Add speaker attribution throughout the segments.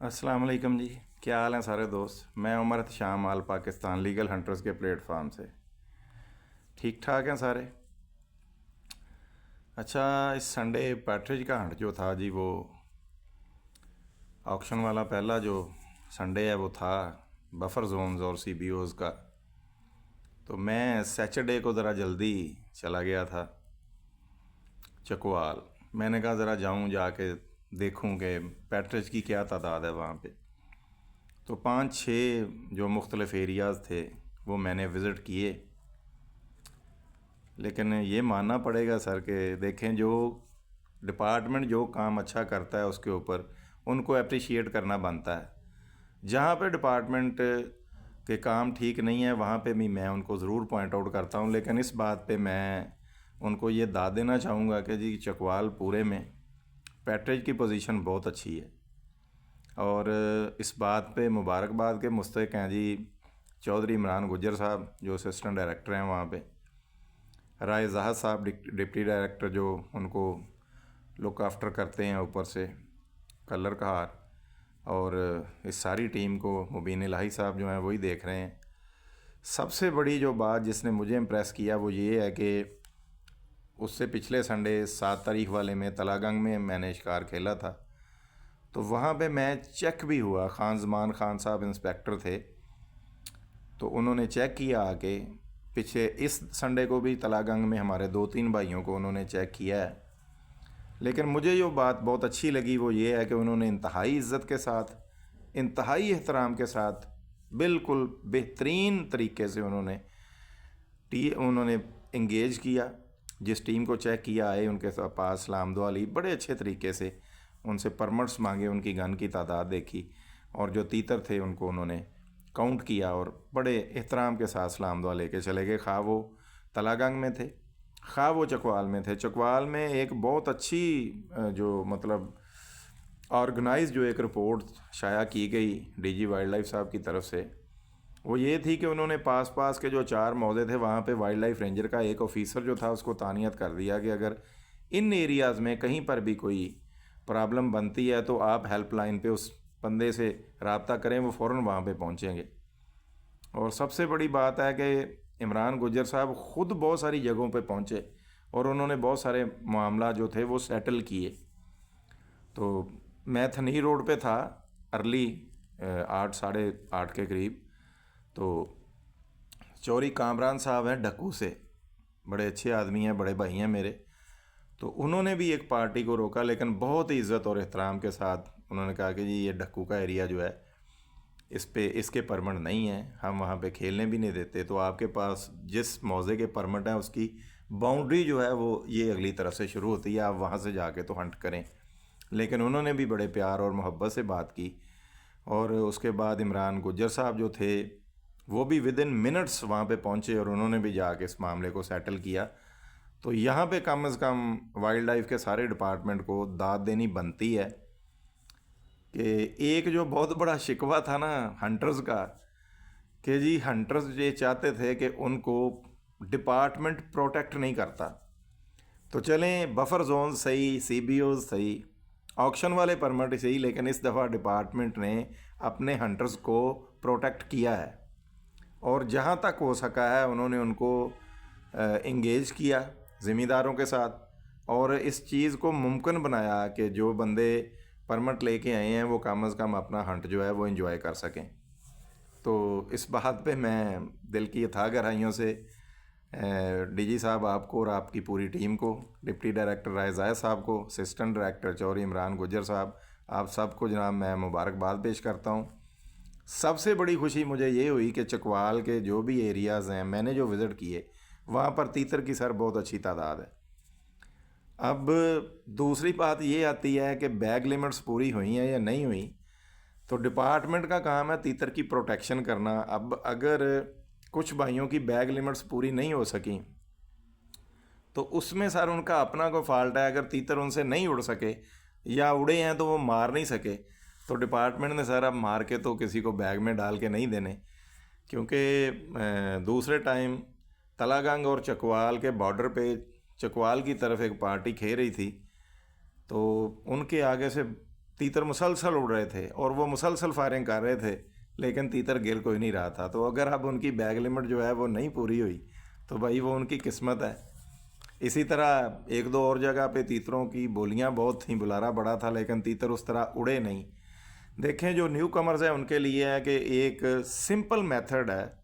Speaker 1: अस्सलाम वालेकुम जी। क्या हाल हैं सारे दोस्त। मैं उमर शाम आल पाकिस्तान लीगल हंटर्स के प्लेटफार्म से। ठीक ठाक हैं सारे। अच्छा, इस संडे पैट्रिज का हंट जो था जी, वो ऑक्शन वाला पहला जो संडे है वो था बफर जोन्स और सीबीओज़ का। तो मैं सैटरडे को ज़रा जल्दी चला गया था चकवाल। मैंने कहा ज़रा जाऊं, जाके देखूं कि पैट्रिज की क्या तादाद है वहाँ पे। तो पाँच छः जो मुख्तलिफ एरियाज़ थे वो मैंने विज़िट किए। लेकिन ये मानना पड़ेगा सर कि देखें, जो डिपार्टमेंट जो काम अच्छा करता है उसके ऊपर उनको अप्रिशिएट करना बनता है। जहाँ पे डिपार्टमेंट के काम ठीक नहीं है वहाँ पे भी मैं उनको ज़रूर पॉइंट आउट करता हूँ। लेकिन इस बात पे मैं उनको ये दाद देना चाहूँगा कि जी चकवाल पूरे में पैट्रेज की पोजीशन बहुत अच्छी है। और इस बात पे मुबारकबाद के मुस्तहिक हैं जी चौधरी इमरान गुज्जर साहब, जो असिस्टेंट डायरेक्टर हैं वहाँ पे। राय जहाज साहब डिप्टी डायरेक्टर, जो उनको लुक आफ्टर करते हैं ऊपर से कलर का हार। और इस सारी टीम को मुबीन इलाही साहब जो हैं वही देख रहे हैं। सबसे बड़ी जो बात जिसने मुझे इम्प्रेस किया वो ये है कि उससे पिछले संडे 7 तारीख वाले में तलागंग में मैंने शिकार खेला था। तो वहाँ पे मैं चेक भी हुआ। खान जमान खान साहब इंस्पेक्टर थे, तो उन्होंने चेक किया आके। पीछे इस संडे को भी तलागंग में हमारे 2-3 भाइयों को उन्होंने चेक किया है। लेकिन मुझे जो बात बहुत अच्छी लगी वो ये है कि उन्होंने इंतहाई इज़्ज़त के साथ, इंतहाई एहतराम के साथ, बिल्कुल बेहतरीन तरीके से उन्होंने इंगेज किया। जिस टीम को चेक किया आए उनके पास सलाम दुआ ली बड़े अच्छे तरीके से। उनसे परमिट्स मांगे, उनकी गन की तादाद देखी, और जो तीतर थे उनको उन्होंने काउंट किया और बड़े एहतराम के साथ सलाम दुआ लेके चले गए। खा वो तलागंग में थे, खा वो चकवाल में थे। चकवाल में एक बहुत अच्छी जो मतलब ऑर्गेनाइज जो एक रिपोर्ट शाया की गई डीजी वाइल्ड लाइफ साहब की तरफ से, वो ये थी कि उन्होंने पास पास के जो 4 मौजे थे वहाँ पे वाइल्ड लाइफ रेंजर का एक ऑफिसर जो था उसको तानियत कर दिया कि अगर इन एरियाज़ में कहीं पर भी कोई प्रॉब्लम बनती है तो आप हेल्पलाइन पे उस बंदे से रब्ता करें, वो फ़ौरन वहाँ पे पहुँचेंगे। और सबसे बड़ी बात है कि इमरान गुज्जर साहब ख़ुद बहुत सारी जगहों पे पहुँचे और उन्होंने बहुत सारे मामला जो थे वो सेटल किए। तो मैं थनी रोड पे था अर्ली 8 साढ़े 8 के करीब। तो चौरी कामरान साहब हैं ढक्कू से, बड़े अच्छे आदमी हैं, बड़े भाई हैं मेरे। तो उन्होंने भी एक पार्टी को रोका, लेकिन बहुत ही इज़्ज़त और एहतराम के साथ उन्होंने कहा कि जी ये ढक्कू का एरिया जो है इस पे इसके परमिट नहीं है, हम वहाँ पे खेलने भी नहीं देते। तो आपके पास जिस मौजे के परमिट है उसकी बाउंड्री जो है वो ये अगली तरफ से शुरू होती है, आप वहाँ से जाके तो हंट करें। लेकिन उन्होंने भी बड़े प्यार और मोहब्बत से बात की। और उसके बाद इमरान गुज्जर साहब जो थे वो भी विद इन मिनट्स वहाँ पे पहुँचे और उन्होंने भी जाके इस मामले को सेटल किया। तो यहाँ पे कम से कम वाइल्ड लाइफ के सारे डिपार्टमेंट को दाद देनी बनती है कि एक जो बहुत बड़ा शिकवा था ना हंटर्स का, कि जी हंटर्स ये चाहते थे कि उनको डिपार्टमेंट प्रोटेक्ट नहीं करता। तो चलें, बफर जोन सही, सीबीओ सही, ऑक्शन वाले परमिट सही, लेकिन इस दफ़ा डिपार्टमेंट ने अपने हंटर्स को प्रोटेक्ट किया है और जहाँ तक हो सका है उन्होंने उनको इंगेज किया ज़िम्मेदारों के साथ। और इस चीज़ को मुमकिन बनाया कि जो बंदे परमिट लेके आए हैं वो कम अज़ कम अपना हंट जो है वो एंजॉय कर सकें। तो इस बात पे मैं दिल की अथाह गहराइयों से डीजी साहब आपको और आपकी पूरी टीम को, डिप्टी डायरेक्टर राय जायद साहब को, असिस्टेंट डायरेक्टर चौधरी इमरान गुज्जर साहब, आप सबको जनाब मैं मुबारकबाद पेश करता हूँ। सबसे बड़ी खुशी मुझे ये हुई कि चकवाल के जो भी एरियाज़ हैं मैंने जो विज़िट किए वहाँ पर तीतर की सर बहुत अच्छी तादाद है। अब दूसरी बात ये आती है कि बैग लिमिट्स पूरी हुई हैं या नहीं हुई। तो डिपार्टमेंट का काम है तीतर की प्रोटेक्शन करना। अब अगर कुछ भाइयों की बैग लिमिट्स पूरी नहीं हो सकी तो उसमें सर उनका अपना कोई फॉल्ट है। अगर तीतर उनसे नहीं उड़ सके या उड़े हैं तो वो मार नहीं सके, तो डिपार्टमेंट ने सर अब मार के तो किसी को बैग में डाल के नहीं देने। क्योंकि दूसरे टाइम तलागंग और चकवाल के बॉर्डर पे चकवाल की तरफ एक पार्टी खेल रही थी, तो उनके आगे से तीतर मुसलसल उड़ रहे थे और वो मुसलसल फायरिंग कर रहे थे, लेकिन तीतर गिर कोई नहीं रहा था। तो अगर अब उनकी बैग लिमिट जो है वो नहीं पूरी हुई तो भाई वो उनकी किस्मत है। इसी तरह एक दो और जगह पे तीतरों की बोलियां बहुत थीं, बुलारा बड़ा था, लेकिन तीतर उस तरह उड़े नहीं। देखें जो न्यू कमर्स है उनके लिए है कि एक सिंपल मेथड है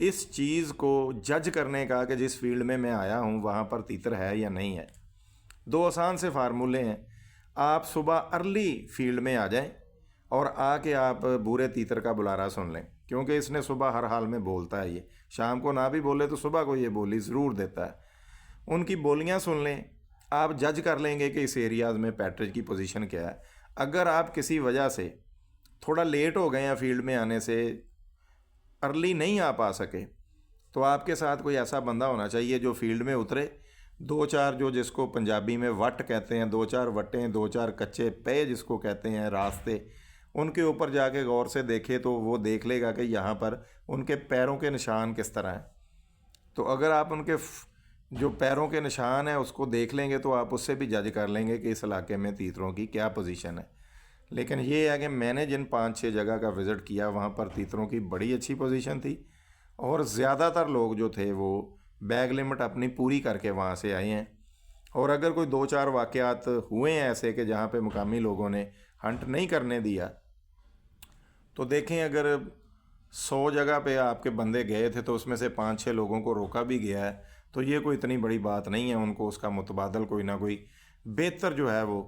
Speaker 1: इस चीज़ को जज करने का कि जिस फील्ड में मैं आया हूँ वहाँ पर तीतर है या नहीं है। दो आसान से फार्मूले हैं। आप सुबह अर्ली फील्ड में आ जाएं और आके आप बूरे तीतर का बुलारा सुन लें, क्योंकि इसने सुबह हर हाल में बोलता है। ये शाम को ना भी बोले तो सुबह को ये बोली ज़रूर देता है। उनकी बोलियां सुन लें, आप जज कर लेंगे कि इस एरियाज़ में पैट्रिज की पोजीशन क्या है। अगर आप किसी वजह से थोड़ा लेट हो गए हैं फील्ड में आने से, अर्ली नहीं आ पा सके, तो आपके साथ कोई ऐसा बंदा होना चाहिए जो फील्ड में उतरे, दो चार जो जिसको पंजाबी में वट कहते हैं, दो चार वटें, दो चार कच्चे पे जिसको कहते हैं रास्ते, उनके ऊपर जाके गौर से देखे तो वो देख लेगा कि यहाँ पर उनके पैरों के निशान किस तरह हैं। तो अगर आप उनके जो पैरों के निशान हैं उसको देख लेंगे तो आप उससे भी जज कर लेंगे कि इस इलाके में तीतरों की क्या पोजीशन है। लेकिन ये है कि मैंने जिन 5-6 जगह का विज़िट किया वहाँ पर तीतरों की बड़ी अच्छी पोजीशन थी और ज़्यादातर लोग जो थे वो बैग लिमिट अपनी पूरी करके वहाँ से आए हैं। और अगर कोई 2-4 वाक़यात हुए हैं ऐसे कि जहाँ पे मुकामी लोगों ने हंट नहीं करने दिया, तो देखें अगर 100 जगह पे आपके बंदे गए थे तो उसमें से 5-6 लोगों को रोका भी गया है, तो ये कोई इतनी बड़ी बात नहीं है। उनको उसका मुतबादल कोई ना कोई बेहतर जो है वो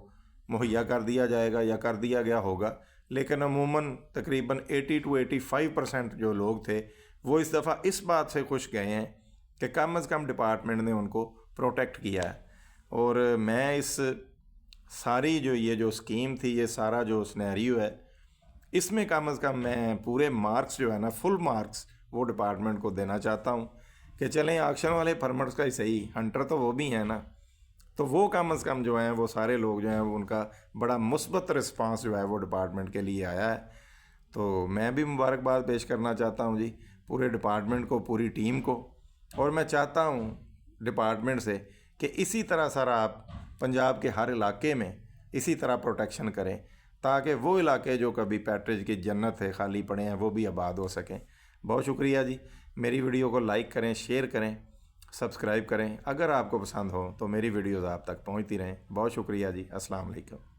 Speaker 1: मुहैया कर दिया जाएगा या कर दिया गया होगा। लेकिन अमूमन तकरीबन 80 to 85% जो लोग थे वो इस दफ़ा इस बात से खुश गए हैं कि कम अज़ कम डिपार्टमेंट ने उनको प्रोटेक्ट किया है। और मैं इस सारी जो ये जो स्कीम थी, ये सारा जो सिनेरियो है, इसमें कम अज़ कम मैं पूरे मार्क्स जो है ना, फुल मार्क्स वो डिपार्टमेंट को देना चाहता हूँ कि चलें ऑक्शन वाले फार्मर्स का ही सही, हंटर तो वो भी हैं ना, तो वो कम अज़ कम जो हैं वो सारे लोग जो हैं उनका बड़ा मुस्बत रिस्पांस जो है वो डिपार्टमेंट के लिए आया है। तो मैं भी मुबारकबाद पेश करना चाहता हूँ जी पूरे डिपार्टमेंट को, पूरी टीम को। और मैं चाहता हूँ डिपार्टमेंट से कि इसी तरह सारा आप पंजाब के हर इलाके में इसी तरह प्रोटेक्शन करें ताकि वो इलाके जो कभी पैट्रिज की जन्नत है खाली पड़े हैं वो भी आबाद हो सकें। बहुत शुक्रिया जी। मेरी वीडियो को लाइक करें, शेयर करें, सब्सक्राइब करें। अगर आपको पसंद हो तो मेरी वीडियोज़ आप तक पहुँचती रहें। बहुत शुक्रिया जी। अस्सलाम वालेकुम।